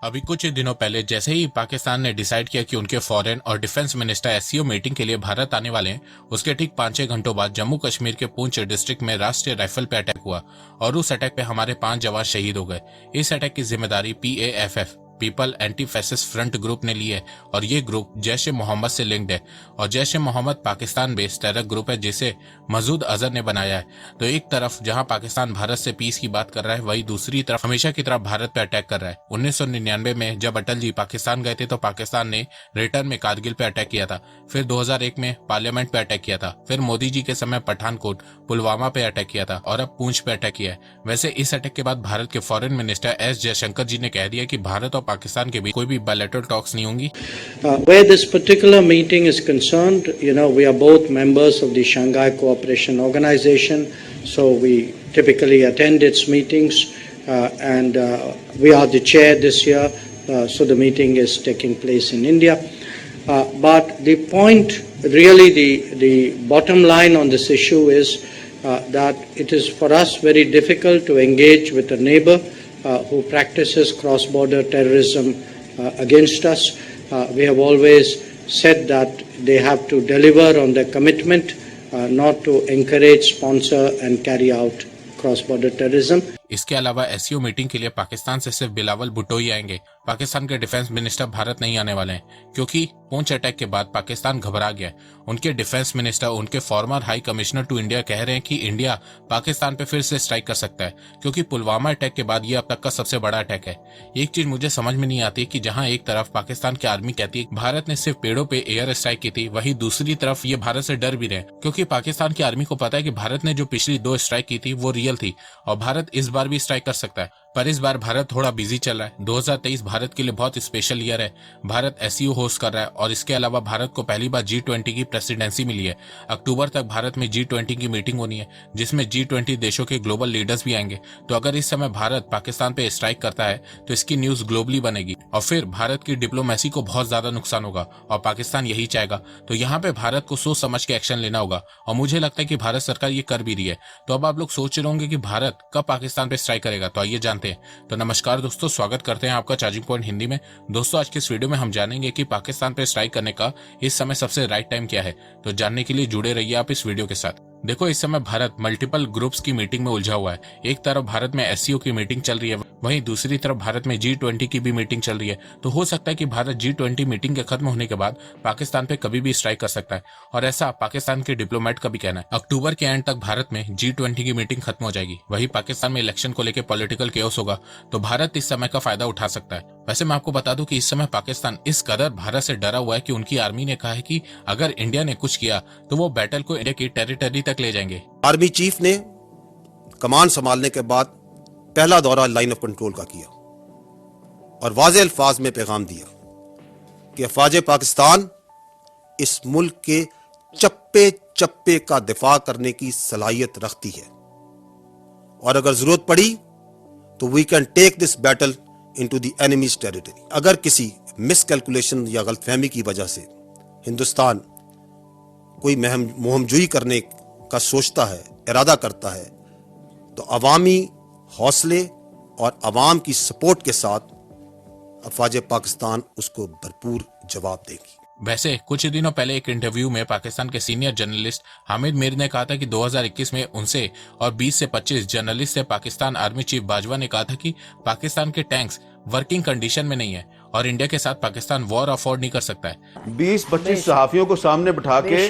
अभी कुछ ही दिनों पहले जैसे ही पाकिस्तान ने डिसाइड किया कि उनके फॉरेन और डिफेंस मिनिस्टर एससीओ मीटिंग के लिए भारत आने वाले हैं, उसके ठीक 5-6 घंटों बाद जम्मू कश्मीर के पुंछ डिस्ट्रिक्ट में राष्ट्रीय राइफल पे अटैक हुआ और उस अटैक पे हमारे 5 जवान शहीद हो गए। इस अटैक की जिम्मेदारी PAFF people anti fascist front group ने ली है और ये ग्रुप जैश ए मोहम्मद से लिंक्ड है और Jaish e Mohammed Pakistan based terror group है जिसे मसूद अजहर ने बनाया है। तो एक तरफ जहां पाकिस्तान भारत से पीस की बात कर रहा है, वही दूसरी तरफ हमेशा की तरफ भारत पे अटैक कर रहा है। 1999 में जब अटल जी पाकिस्तान गए थे तो पाकिस्तान ने रिटर्न में कारगिल पे अटैक किया था, फिर 2001 में पार्लियामेंट पे अटैक किया था, फिर मोदी जी के समय पठानकोट पुलवामा पे अटैक किया था और अब पूंछ पे अटैक किया है। वैसे इस अटैक के बाद भारत के फॉरेन मिनिस्टर एस जयशंकर जी ने कह दिया कि भारत और पाकिस्तान के बीच कोई भी बायलैटरल टॉक्स नहीं होंगी। Where this particular meeting is concerned, we are both members of the Shanghai Cooperation Organization, so we typically attend its meetings, and we are the chair this year, so the meeting is taking place in India. But the point, really the bottom line on this issue is that it is for us very difficult to engage with a neighbor who practices cross-border terrorism against us. We have always said that they have to deliver on their commitment, not to encourage, sponsor and carry out cross-border terrorism. इसके अलावा SCO meeting के लिए पाकिस्तान से सिर्फ बिलावल भुट्टो ही आएंगे। पाकिस्तान के defence minister Bharat नहीं आने वाले हैं क्योंकि पुंछ अटैक के बाद पाकिस्तान घबरा गया। उनके डिफेंस मिनिस्टर, उनके former high commissioner to India कह रहे हैं कि इंडिया पाकिस्तान पे फिर से स्ट्राइक कर सकता है क्योंकि पुलवामा अटैक के बाद ये अब तक का सबसे बड़ा अटैक है। एक चीज मुझे समझ में नहीं आती कि जहां एक तरफ पाकिस्तान की आर्मी कहती है भारत ने सिर्फ पेड़ों पे एयर स्ट्राइक की थी, वहीं दूसरी तरफ ये भारत से डर भी रहे क्योंकि पाकिस्तान की आर्मी को पता है कि भारत ने जो पिछली 2 स्ट्राइक की थी वो रियल थी और भारत इस बार भी स्ट्राइक कर सकता है। पर इस बार भारत थोड़ा बिजी चल रहा है। 2023 भारत के लिए बहुत स्पेशल ईयर है। भारत एससीओ होस्ट कर रहा है और इसके अलावा भारत को पहली बार G20 की प्रेसिडेंसी मिली है। अक्टूबर तक भारत में G20 की मीटिंग होनी है जिसमें G20 देशों के ग्लोबल लीडर्स भी आएंगे। तो अगर इस समय भारत पाकिस्तान पे स्ट्राइक करता है तो इसकी न्यूज ग्लोबली बनेगी और फिर भारत की डिप्लोमेसी को बहुत ज्यादा नुकसान होगा और पाकिस्तान यही चाहेगा। तो यहाँ पे भारत को सोच समझ के एक्शन लेना होगा और मुझे लगता है कि भारत सरकार ये कर भी रही है। तो अब आप लोग सोच रहे होंगे कि भारत कब पाकिस्तान पे स्ट्राइक करेगा, तो आइए जानते हैं। तो नमस्कार दोस्तों, स्वागत करते हैं आपका चार्जिंग पॉइंट हिंदी में। दोस्तों आज के इस वीडियो में हम जानेंगे कि पाकिस्तान पे स्ट्राइक करने का इस समय सबसे राइट टाइम क्या है। तो जानने के लिए जुड़े रहिए आप इस वीडियो के साथ। देखो इस समय भारत मल्टीपल ग्रुप्स की मीटिंग में उलझा हुआ है। एक तरफ भारत में एससीओ की मीटिंग चल रही है, वहीं दूसरी तरफ भारत में G20 की भी मीटिंग चल रही है। तो हो सकता है कि भारत G20 मीटिंग के खत्म होने के बाद पाकिस्तान पे कभी भी स्ट्राइक कर सकता है और ऐसा पाकिस्तान के डिप्लोमेट का भी कहना है। अक्टूबर के एंड तक भारत में G20 की मीटिंग खत्म हो जाएगी, वहीं पाकिस्तान में इलेक्शन को लेकर पॉलिटिकल केओस होगा, तो भारत इस समय का फायदा उठा सकता है। वैसे मैं आपको बता दूं कि इस समय पाकिस्तान इस कदर भारत से डरा हुआ है कि उनकी आर्मी ने कहा है कि अगर इंडिया ने कुछ किया तो वो बैटल को इंडिया की टेरिटरी तक ले जाएंगे। आर्मी चीफ ने कमान संभालने के बाद पहला दौरा लाइन ऑफ कंट्रोल का किया और वाज़ेह अल्फाज में पैगाम दिया कि अफवाज पाकिस्तान इस मुल्क के चप्पे चप्पे का दिफा करने की सलाहियत रखती है और अगर जरूरत पड़ी तो we can take this battle into the enemy's territory. अगर किसी मिसकैलकुलेशन या गलतफहमी की वजह से हिंदुस्तान कोई मुहिमजुई करने का सोचता है, इरादा करता है, तो अवामी हौसले और अवाम की सपोर्ट के साथ अफवाज पाकिस्तान उसको भरपूर जवाब देगी। वैसे कुछ दिनों पहले एक इंटरव्यू में पाकिस्तान के सीनियर जर्नलिस्ट हामिद मीर ने कहा था कि 2021 में उनसे और 20 से 25 जर्नलिस्ट से पाकिस्तान आर्मी चीफ बाजवा ने कहा था कि पाकिस्तान के टैंक्स वर्किंग कंडीशन में नहीं है और इंडिया के साथ पाकिस्तान वॉर अफोर्ड नहीं कर सकता है। 20-25 सहाफियों को सामने बिठा के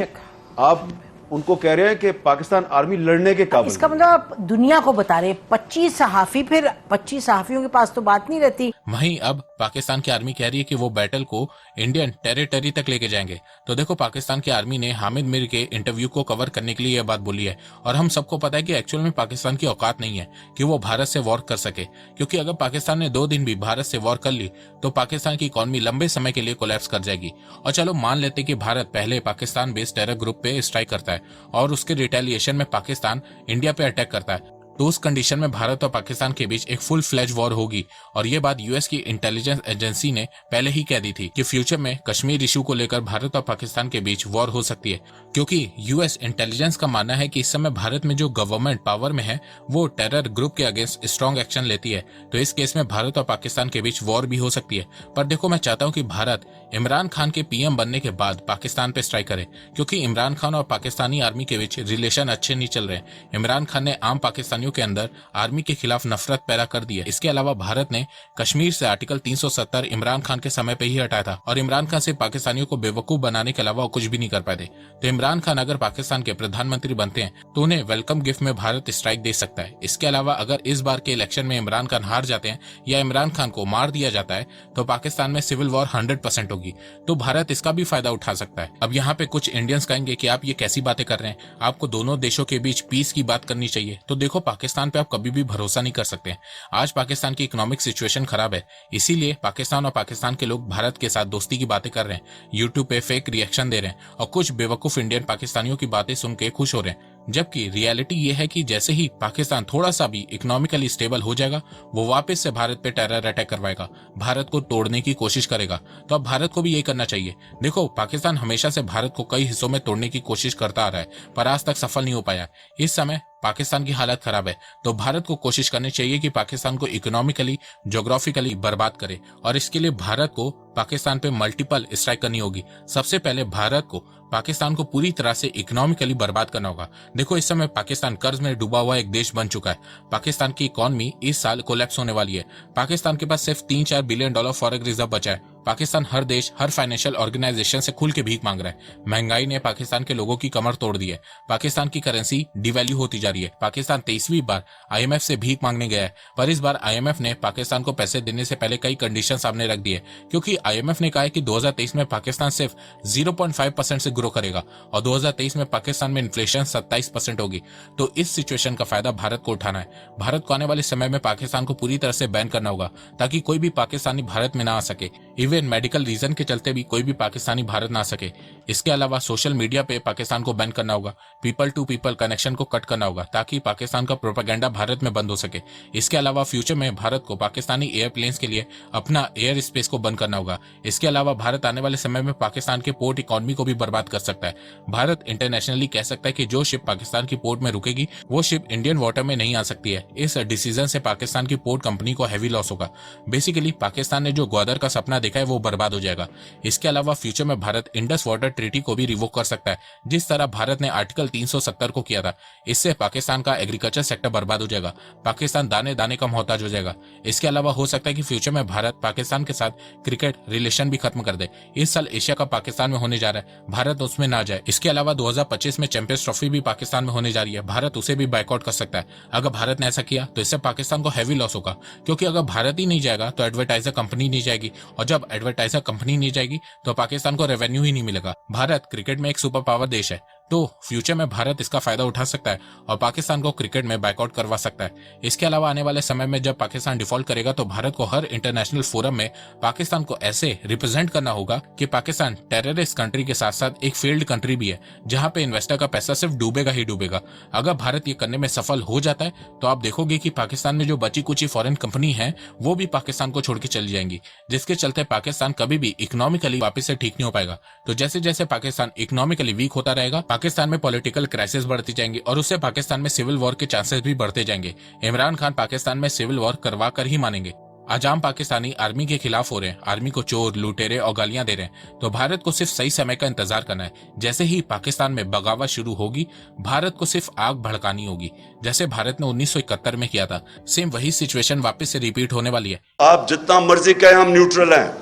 आप उनको कह रहे हैं कि पाकिस्तान आर्मी लड़ने के काबिल। इसका मतलब आप दुनिया को बता रहे 25 सहाफी, फिर 25 सहाफियों के पास तो बात नहीं रहती। वहीं अब पाकिस्तान की आर्मी कह रही है कि वो बैटल को इंडियन टेरिटरी तक लेके जाएंगे। तो देखो पाकिस्तान की आर्मी ने हामिद मीर के इंटरव्यू को कवर करने के लिए यह बात बोली है और हम सबको पता है कि एक्चुअल में पाकिस्तान की औकात नहीं है कि वो भारत से वॉर कर सके, क्योंकि अगर पाकिस्तान ने 2 दिन भी भारत से वॉर कर ली तो पाकिस्तान की इकॉनमी लंबे समय के लिए कोलैप्स कर जाएगी। और चलो मान लेते कि भारत पहले पाकिस्तान बेस्ड टेरर ग्रुप पे स्ट्राइक करता है और उसके रिटेलिएशन में पाकिस्तान इंडिया पे अटैक करता है, तो उस कंडीशन में भारत और पाकिस्तान के बीच एक फुल फ्लेज वॉर होगी। और ये बात यूएस की इंटेलिजेंस एजेंसी ने पहले ही कह दी थी कि फ्यूचर में कश्मीर इशू को लेकर भारत और पाकिस्तान के बीच वॉर हो सकती है, क्योंकि यूएस इंटेलिजेंस का मानना है कि इस समय भारत में जो गवर्नमेंट पावर में है वो टेरर ग्रुप के अगेंस्ट स्ट्रॉन्ग एक्शन लेती है। तो इस केस में भारत और पाकिस्तान के बीच वॉर भी हो सकती है। पर देखो, मैं चाहता हूं कि भारत इमरान खान के पीएम बनने के बाद पाकिस्तान पे स्ट्राइक करे, क्योंकि इमरान खान और पाकिस्तानी आर्मी के बीच रिलेशन अच्छे नहीं चल रहे। इमरान खान ने आम पाकिस्तानियों के अंदर आर्मी के खिलाफ नफरत पैदा कर दी है। इसके अलावा भारत ने कश्मीर से आर्टिकल 370 इमरान खान के समय पे ही हटाया था और इमरान खान से पाकिस्तानियों को बेवकूफ बनाने के अलावा कुछ भी नहीं कर पाए थे। तो इमरान खान अगर पाकिस्तान के प्रधानमंत्री बनते हैं तो उन्हें वेलकम गिफ्ट में भारत स्ट्राइक दे सकता है। इसके अलावा अगर इस बार के इलेक्शन में इमरान खान हार जाते हैं या इमरान खान को मार दिया जाता है तो पाकिस्तान में सिविल वॉर 100% होगी। तो भारत इसका भी फायदा उठा सकता है। अब यहाँ पे कुछ इंडियंस कहेंगे कि आप ये कैसी बातें कर रहे हैं, आपको दोनों देशों के बीच पीस की बात करनी चाहिए। तो देखो, पाकिस्तान पे आप कभी भी भरोसा नहीं कर सकते। आज पाकिस्तान की इकोनॉमिक सिचुएशन खराब है, इसीलिए पाकिस्तान और पाकिस्तान के लोग भारत के साथ दोस्ती की बातें कर रहे हैं, यूट्यूब पे फेक रिएक्शन दे रहे हैं और कुछ बेवकूफ इंडियन पाकिस्तानियों की बातें सुन के खुश हो रहे हैं। जबकि रियलिटी ये है कि जैसे ही पाकिस्तान थोड़ा सा भी इकोनॉमिकली स्टेबल हो जाएगा वो वापस से भारत पे टेरर अटैक करवाएगा, भारत को तोड़ने की कोशिश करेगा। तो अब भारत को भी यही करना चाहिए। देखो, पाकिस्तान हमेशा से भारत को कई हिस्सों में तोड़ने की कोशिश करता आ रहा है पर आज तक सफल नहीं हो पाया। इस समय पाकिस्तान की हालत खराब है, तो भारत को कोशिश करनी चाहिए कि पाकिस्तान को इकोनॉमिकली, ज्योग्राफिकली बर्बाद करे और इसके लिए भारत को पाकिस्तान पे मल्टीपल स्ट्राइक करनी होगी। सबसे पहले भारत को पाकिस्तान को पूरी तरह से इकोनॉमिकली बर्बाद करना होगा। देखो, इस समय पाकिस्तान कर्ज में डूबा हुआ एक देश बन चुका है। पाकिस्तान की इकोनॉमी इस साल कोलैप्स होने वाली है। पाकिस्तान के पास सिर्फ 3-4 बिलियन डॉलर फॉरेक्स रिजर्व बचा है। पाकिस्तान हर देश, हर फाइनेंशियल ऑर्गेनाइजेशन से खुल के भीख मांग रहा है। महंगाई ने पाकिस्तान के लोगों की कमर तोड़ दी है। पाकिस्तान की करेंसी डिवैल्यू होती जा रही है। पाकिस्तान 23वीं बार आईएमएफ से भीख मांगने गया है, पर इस बार आईएमएफ ने पाकिस्तान को पैसे देने से पहले कई कंडीशन सामने रख दी है, क्योंकि आईएमएफ ने कहा है कि 2023 में पाकिस्तान सिर्फ 0.5% से ग्रो करेगा और 2023 में पाकिस्तान में इन्फ्लेशन 27% होगी। तो इस सिचुएशन का फायदा भारत को उठाना है। भारत को आने वाले समय में पाकिस्तान को पूरी तरह से बैन करना होगा ताकि कोई भी पाकिस्तानी भारत में ना आ सके। इवन मेडिकल रीजन के चलते भी कोई भी पाकिस्तानी भारत ना आ सके। इसके अलावा सोशल मीडिया पे पाकिस्तान को बैन करना होगा। पीपल टू पीपल कनेक्शन को कट करना होगा ताकि पाकिस्तान का प्रोपेगेंडा भारत में बंद हो सके। इसके अलावा फ्यूचर में भारत को पाकिस्तानी एयरप्लेन्स के लिए अपना एयर स्पेस को बंद करना होगा। इसके अलावा भारत आने वाले समय में पाकिस्तान के पोर्ट इकोनॉमी को भी बर्बाद कर सकता है। भारत इंटरनेशनली कह सकता है कि जो शिप पाकिस्तान की पोर्ट में रुकेगी वो शिप इंडियन वाटर में नहीं आ सकती है। इस डिसीजन से पाकिस्तान की पोर्ट कंपनी को हैवी लॉस होगा। बेसिकली पाकिस्तान ने जो ग्वादर का सपना देखा है वो बर्बाद हो जाएगा। इसके अलावा फ्यूचर में भारत इंडस वाटर ट्रीटी को भी रिवोक कर सकता है, जिस तरह भारत ने आर्टिकल 370 को किया था। इससे पाकिस्तान का एग्रीकल्चर सेक्टर बर्बाद हो जाएगा। पाकिस्तान दाने दाने का मोहताज हो जाएगा। इसके अलावा हो सकता है कि फ्यूचर में भारत पाकिस्तान के साथ क्रिकेट रिलेशन भी खत्म कर दे। इस साल एशिया कप पाकिस्तान में होने जा रहा है, भारत उसमें ना जाए। इसके अलावा 2025 में चैंपियंस ट्रॉफी भी पाकिस्तान में होने जा रही है, भारत उसे भी बाइकआउट कर सकता है। अगर भारत ने ऐसा किया तो इससे पाकिस्तान को हैवी लॉस होगा, क्योंकि अगर भारत ही नहीं जाएगा तो एडवर्टाइजर कंपनी नहीं जाएगी और जब एडवर्टाइजर कंपनी नहीं जाएगी तो पाकिस्तान को रेवेन्यू ही नहीं मिलेगा। भारत क्रिकेट में एक सुपर पावर देश है, तो फ्यूचर में भारत इसका फायदा उठा सकता है और पाकिस्तान को क्रिकेट में बाइकआउट करवा सकता है। इसके अलावा आने वाले समय में जब पाकिस्तान डिफॉल्ट करेगा तो भारत को हर इंटरनेशनल फोरम में पाकिस्तान को ऐसे रिप्रेजेंट करना होगा कि पाकिस्तान टेररिस्ट कंट्री के साथ साथ एक फेल्ड कंट्री भी है, जहां पे इन्वेस्टर का पैसा सिर्फ डूबेगा ही डूबेगा। अगर भारत ये करने में सफल हो जाता है तो आप देखोगे कि पाकिस्तान में जो बची कुची फॉरेन कंपनी है वो भी पाकिस्तान को छोड़ के चली जाएंगी, जिसके चलते पाकिस्तान कभी भी इकोनॉमिकली वापस से ठीक नहीं हो पाएगा। तो जैसे जैसे पाकिस्तान इकोनॉमिकली वीक होता रहेगा, पाकिस्तान में पॉलिटिकल क्राइसिस बढ़ती जाएंगी और उससे पाकिस्तान में सिविल वॉर के चांसेस भी बढ़ते जाएंगे। इमरान खान पाकिस्तान में सिविल वॉर करवा कर ही मानेंगे। आज आम पाकिस्तानी आर्मी के खिलाफ हो रहे हैं, आर्मी को चोर, लुटेरे और गालियां दे रहे हैं। तो भारत को सिर्फ सही समय का इंतजार करना है। जैसे ही पाकिस्तान में बगावत शुरू होगी, भारत को सिर्फ आग भड़कानी होगी, जैसे भारत ने 1971 में किया था। सेम वही सिचुएशन वापस से रिपीट होने वाली है। आप जितना मर्जी कहें हम न्यूट्रल हैं,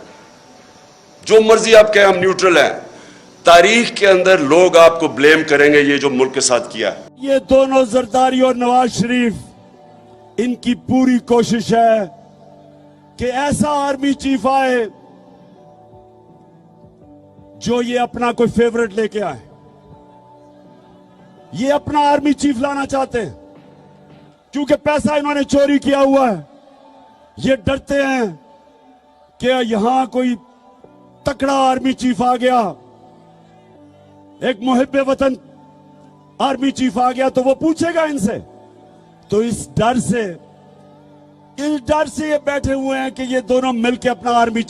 जो मर्जी आप कहें हम न्यूट्रल हैं, तारीख के अंदर लोग आपको ब्लेम करेंगे ये जो मुल्क के साथ किया है। ये दोनों जरदारी और नवाज शरीफ, इनकी पूरी कोशिश है कि ऐसा आर्मी चीफ आए जो ये अपना कोई फेवरेट लेके आए। ये अपना आर्मी चीफ लाना चाहते हैं क्योंकि पैसा इन्होंने चोरी किया हुआ है। ये डरते हैं कि यहां कोई तकड़ा आर्मी चीफ आ गया, एक मुहिब्बे वतन आर्मी चीफ आ गया तो वो पूछेगा इनसे तो इस डर से ये बैठे हुए हैं कि ये दोनों मिलकर अपना आर्मी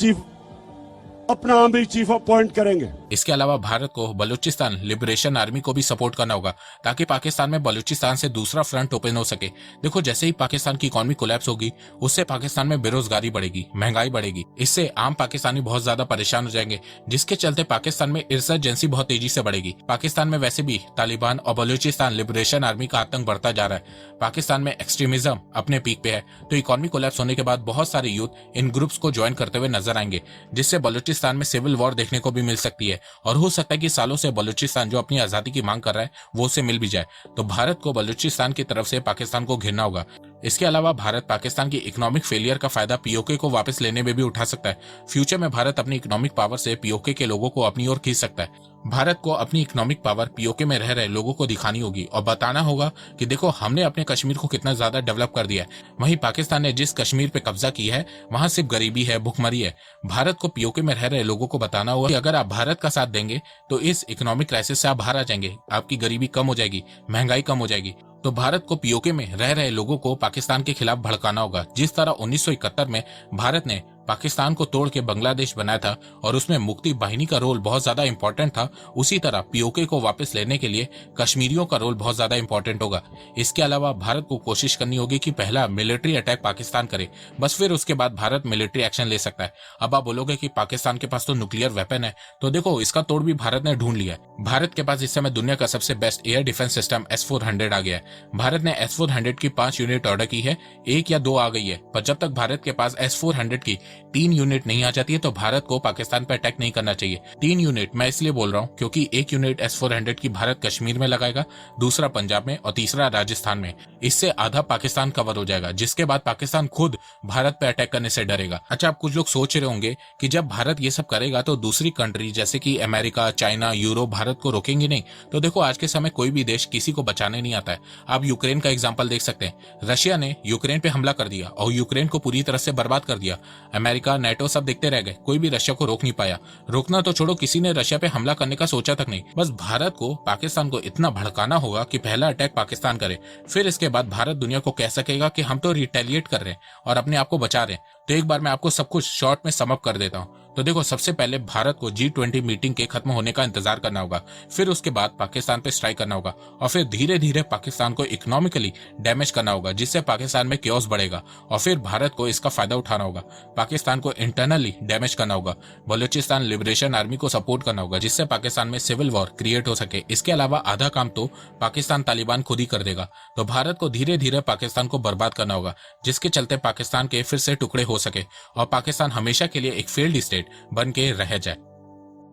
चीफ अपॉइंट करेंगे। इसके अलावा भारत को बलूचिस्तान लिबरेशन आर्मी को भी सपोर्ट करना होगा ताकि पाकिस्तान में बलूचिस्तान से दूसरा फ्रंट ओपन हो सके। देखो, जैसे ही पाकिस्तान की इकोनॉमी कोलैप्स होगी उससे पाकिस्तान में बेरोजगारी बढ़ेगी, महंगाई बढ़ेगी। इससे आम पाकिस्तानी बहुत ज्यादा परेशान हो जाएंगे, जिसके चलते पाकिस्तान में इंसर्जेंसी बहुत तेजी से बढ़ेगी। पाकिस्तान में वैसे भी तालिबान और बलूचिस्तान लिबरेशन आर्मी का आतंक बढ़ता जा रहा है। पाकिस्तान में एक्सट्रीमिज्म अपने पीक पे है, तो इकोनॉमी कोलैप्स होने के बाद बहुत सारे यूथ इन ग्रुप्स को ज्वाइन करते हुए नजर आएंगे, जिससे बलूचिस्तान में सिविल वॉर देखने को भी मिल सकती है। और हो सकता है कि सालों से बलूचिस्तान जो अपनी आजादी की मांग कर रहा है वो उसे मिल भी जाए। तो भारत को बलूचिस्तान की तरफ से पाकिस्तान को घेरना होगा। इसके अलावा भारत पाकिस्तान की इकोनॉमिक फेलियर का फायदा पीओके को वापस लेने में भी उठा सकता है। फ्यूचर में भारत अपनी इकोनॉमिक पावर से पीओके के लोगों को अपनी ओर खींच सकता है। भारत को अपनी इकोनॉमिक पावर पीओके में रह रहे लोगों को दिखानी होगी और बताना होगा कि देखो, हमने अपने कश्मीर को कितना ज्यादा डेवलप कर दिया है। वहीं पाकिस्तान ने जिस कश्मीर पे कब्जा किया है वहां सिर्फ गरीबी है, भुखमरी है। भारत को पीओके में रह रहे लोगों को बताना होगा कि अगर आप भारत का साथ देंगे तो इस इकोनॉमिक क्राइसिस से आप बाहर आ जाएंगे, आपकी गरीबी कम हो जाएगी, महंगाई कम हो जाएगी। तो भारत को पीओके में रह रहे लोगों को पाकिस्तान के खिलाफ भड़काना होगा। जिस तरह 1971 में भारत ने पाकिस्तान को तोड़ के बांग्लादेश बनाया था और उसमें मुक्ति बाहिनी का रोल बहुत ज्यादा इंपॉर्टेंट था, उसी तरह पीओके को वापस लेने के लिए कश्मीरियों का रोल बहुत ज्यादा इंपॉर्टेंट होगा। इसके अलावा भारत को कोशिश करनी होगी कि पहला मिलिट्री अटैक पाकिस्तान करे, बस फिर उसके बाद भारत मिलिट्री एक्शन ले सकता है। अब आप बोलोगे कि पाकिस्तान के पास तो न्यूक्लियर वेपन है, तो देखो, इसका तोड़ भी भारत ने ढूंढ लिया है। भारत के पास इस समय दुनिया का सबसे best air defence system S-400 आ गया है। भारत ने S-400 की 5 यूनिट ऑर्डर की है, 1 या 2 आ गई है, पर जब तक भारत के पास S-400 की 3 यूनिट नहीं आ जाती है तो भारत को पाकिस्तान पर अटैक नहीं करना चाहिए। 3 यूनिट मैं इसलिए बोल रहा हूं क्योंकि 1 यूनिट S-400 की भारत कश्मीर में लगाएगा, दूसरा पंजाब में और तीसरा राजस्थान में। इससे आधा पाकिस्तान कवर हो जाएगा, जिसके बाद पाकिस्तान खुद भारत पर अटैक करने से डरेगा। अच्छा, आप कुछ लोग सोच रहे होंगे कि जब भारत ये सब करेगा तो दूसरी कंट्री जैसे कि अमेरिका, चाइना, यूरोप भारत को रोकेंगे नहीं। तो देखो, आज के समय कोई भी देश किसी को बचाने नहीं आता है। आप यूक्रेन का एग्जाम्पल देख सकते हैं। रशिया ने यूक्रेन पे हमला कर दिया और यूक्रेन को पूरी तरह से बर्बाद कर दिया। अमेरिका, नेटो सब देखते रह गए, कोई भी रशिया को रोक नहीं पाया। रोकना तो छोड़ो, किसी ने रशिया पे हमला करने का सोचा तक नहीं। बस भारत को पाकिस्तान को इतना भड़काना होगा कि पहला अटैक पाकिस्तान करे, फिर इसके बाद भारत दुनिया को कह सकेगा कि हम तो रिटेलिएट कर रहे हैं और अपने आप को बचा रहे हैं। तो एक बार मैं आपको सब कुछ शॉर्ट में सम अप कर देता हूं। तो देखो, सबसे पहले भारत को G20 मीटिंग के खत्म होने का इंतजार करना होगा, फिर उसके बाद पाकिस्तान पे स्ट्राइक करना होगा और फिर धीरे धीरे पाकिस्तान को इकोनॉमिकली डैमेज करना होगा, जिससे पाकिस्तान में क्योस बढ़ेगा और फिर भारत को इसका फायदा उठाना होगा। पाकिस्तान को इंटरनली डैमेज करना होगा, बलूचिस्तान लिबरेशन आर्मी को सपोर्ट करना होगा, जिससे पाकिस्तान में सिविल वॉर क्रिएट हो सके। इसके अलावा आधा काम तो पाकिस्तान तालिबान खुद ही कर देगा। तो भारत को धीरे धीरे पाकिस्तान को बर्बाद करना होगा, जिसके चलते पाकिस्तान के फिर से टुकड़े हो सके और पाकिस्तान हमेशा के लिए एक फेल्ड स्टेट बन के रह जाए।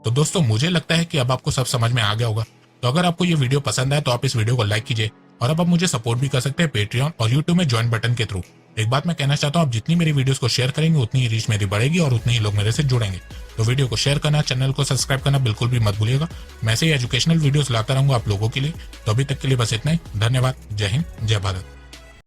तो दोस्तों, मुझे लगता है कि अब आपको सब समझ में आ गया होगा। तो अगर आपको ये वीडियो पसंद आए तो आप इस वीडियो को लाइक कीजिए और अब आप मुझे सपोर्ट भी कर सकते हैं पेट्रियन और यूट्यूब में ज्वाइन बटन के थ्रू। एक बात मैं कहना चाहता हूँ, आप जितनी मेरी वीडियोस को शेयर करेंगे उतनी ही रीच मेरी बढ़ेगी और उतने ही लोग मेरे से जुड़ेंगे। तो वीडियो को शेयर करना, चैनल को सब्सक्राइब करना बिल्कुल भी मत भूलिएगा। मैं ऐसे ही एजुकेशनल वीडियोस लाता रहूंगा आप लोगों के लिए। तो अभी तक के लिए बस इतना ही। धन्यवाद। जय हिंद, जय भारत।